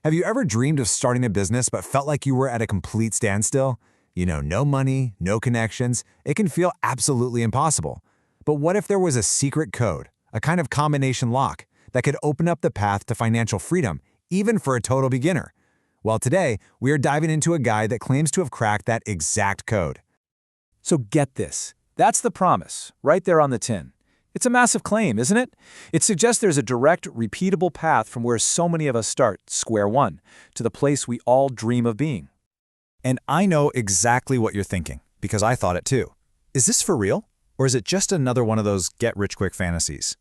Have you ever dreamed of starting a business but felt like you were at a complete standstill? No money, no connections. It can feel absolutely impossible. But what if there was a secret code, a kind of combination lock, that could open up the path to financial freedom, even for a total beginner? Well, today, we are diving into a guy that claims to have cracked that exact code. So get this. That's the promise, right there on the tin. It's a massive claim, isn't it? It suggests there's a direct, repeatable path from where so many of us start, square one, to the place we all dream of being. And I know exactly what you're thinking, because I thought it too. Is this for real? Or is it just another one of those get-rich-quick fantasies?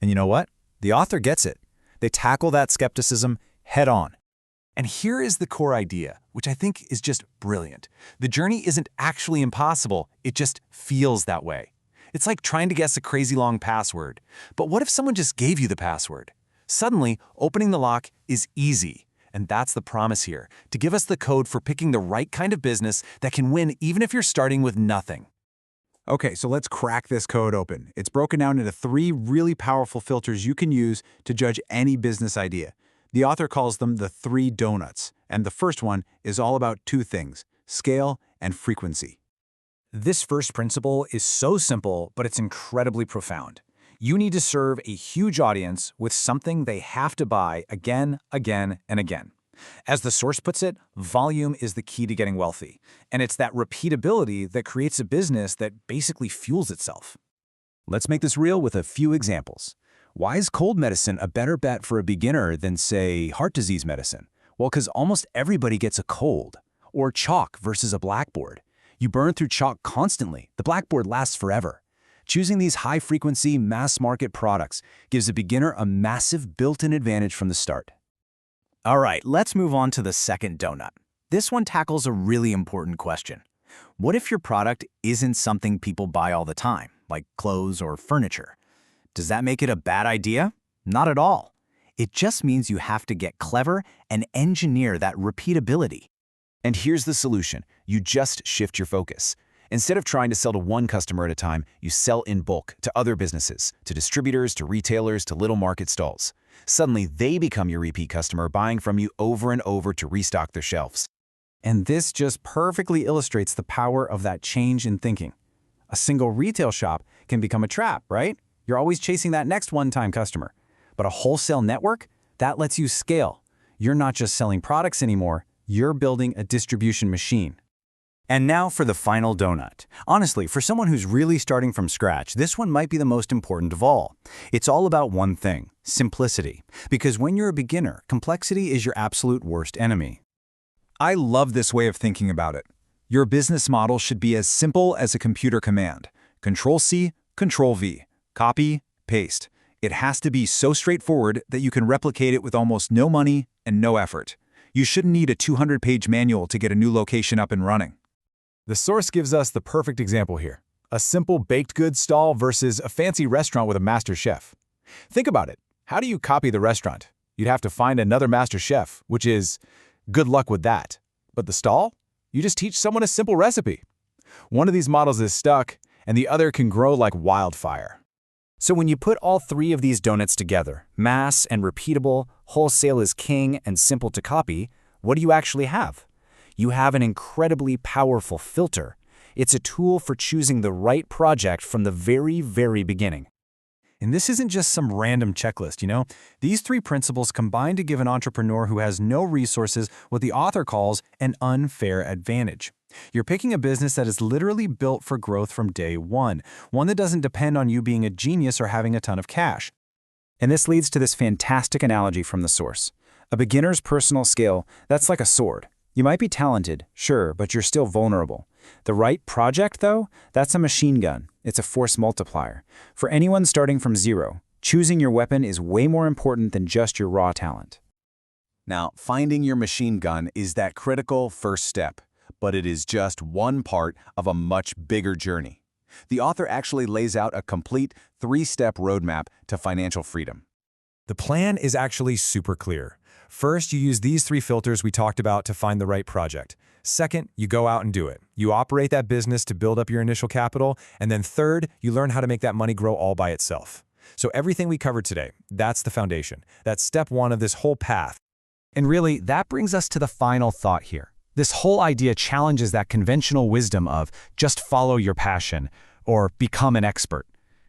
And you know what? The author gets it. They tackle that skepticism head on. And here is the core idea, which I think is just brilliant. The journey isn't actually impossible, it just feels that way. It's like trying to guess a crazy long password. But what if someone just gave you the password? Suddenly, opening the lock is easy. And that's the promise here, to give us the code for picking the right kind of business that can win even if you're starting with nothing. Okay, so let's crack this code open. It's broken down into 3 really powerful filters you can use to judge any business idea. The author calls them the 3 donuts, and the first one is all about 2 things: scale and frequency. This first principle is so simple, but it's incredibly profound. You need to serve a huge audience with something they have to buy again, again, and again. As the source puts it, volume is the key to getting wealthy, and it's that repeatability that creates a business that basically fuels itself. Let's make this real with a few examples. Why is cold medicine a better bet for a beginner than, say, heart disease medicine? Well, because almost everybody gets a cold. Or chalk versus a blackboard. You burn through chalk constantly. The blackboard lasts forever. Choosing these high-frequency, mass-market products gives a beginner a massive built-in advantage from the start. All right, let's move on to the second donut. This one tackles a really important question. What if your product isn't something people buy all the time, like clothes or furniture? Does that make it a bad idea? Not at all. It just means you have to get clever and engineer that repeatability. And here's the solution. You just shift your focus. Instead of trying to sell to one customer at a time, you sell in bulk to other businesses, to distributors, to retailers, to little market stalls. Suddenly, they become your repeat customer, buying from you over and over to restock their shelves. And this just perfectly illustrates the power of that change in thinking. A single retail shop can become a trap, right? You're always chasing that next one-time customer. But a wholesale network, that lets you scale. You're not just selling products anymore, you're building a distribution machine. And now for the final donut. Honestly, for someone who's really starting from scratch, this one might be the most important of all. It's all about one thing: simplicity. Because when you're a beginner, complexity is your absolute worst enemy. I love this way of thinking about it. Your business model should be as simple as a computer command. Control-C, Control-V. Copy, paste. It has to be so straightforward that you can replicate it with almost no money and no effort. You shouldn't need a 200-page manual to get a new location up and running. The source gives us the perfect example here. A simple baked goods stall versus a fancy restaurant with a master chef. Think about it. How do you copy the restaurant? You'd have to find another master chef, which is good luck with that. But the stall? You just teach someone a simple recipe. One of these models is stuck, and the other can grow like wildfire. So when you put all 3 of these donuts together, mass and repeatable, wholesale is king, and simple to copy, what do you actually have? You have an incredibly powerful filter. It's a tool for choosing the right project from the very, very beginning. And this isn't just some random checklist, These 3 principles combine to give an entrepreneur who has no resources what the author calls an unfair advantage. You're picking a business that is literally built for growth from day one that doesn't depend on you being a genius or having a ton of cash. And this leads to this fantastic analogy from the source. A beginner's personal skill, that's like a sword. You might be talented, sure, but you're still vulnerable. The right project, though, that's a machine gun. It's a force multiplier. For anyone starting from zero, choosing your weapon is way more important than just your raw talent. Now, finding your machine gun is that critical first step, but it is just one part of a much bigger journey. The author actually lays out a complete 3-step roadmap to financial freedom. The plan is actually super clear. First, you use these 3 filters we talked about to find the right project. Second, you go out and do it. You operate that business to build up your initial capital. And then third, you learn how to make that money grow all by itself. So everything we covered today, that's the foundation. That's step 1 of this whole path. And really, that brings us to the final thought here. This whole idea challenges that conventional wisdom of just follow your passion or become an expert.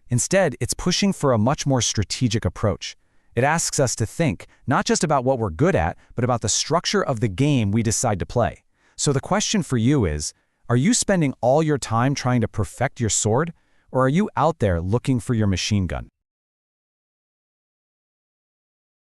Instead, it's pushing for a much more strategic approach. It asks us to think not just about what we're good at, but about the structure of the game we decide to play. So the question for you is, are you spending all your time trying to perfect your sword, or are you out there looking for your machine gun?